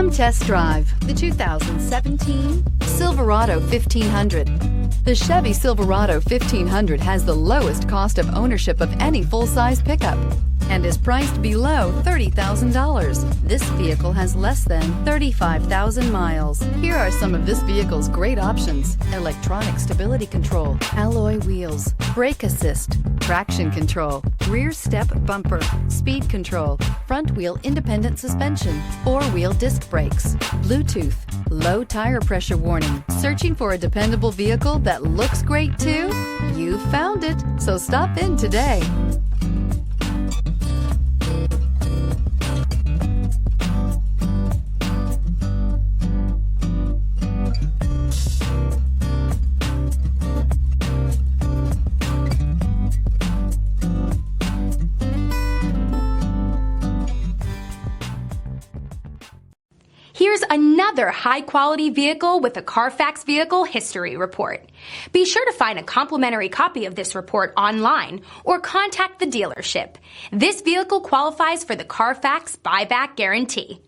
Come test drive the 2017 Silverado 1500. The Chevy Silverado 1500 has the lowest cost of ownership of any full-size pickup and is priced below $30,000. This vehicle has less than 35,000 miles. Here are some of this vehicle's great options: electronic stability control, alloy wheels, brake assist, traction control, rear step bumper, speed control, front wheel independent suspension, four-wheel disc brakes, Bluetooth, low tire pressure warning. Searching for a dependable vehicle that looks great too? You found it, so stop in today. Here's another high-quality vehicle with a CARFAX Vehicle History Report. Be sure to find a complimentary copy of this report online or contact the dealership. This vehicle qualifies for the CARFAX Buyback Guarantee.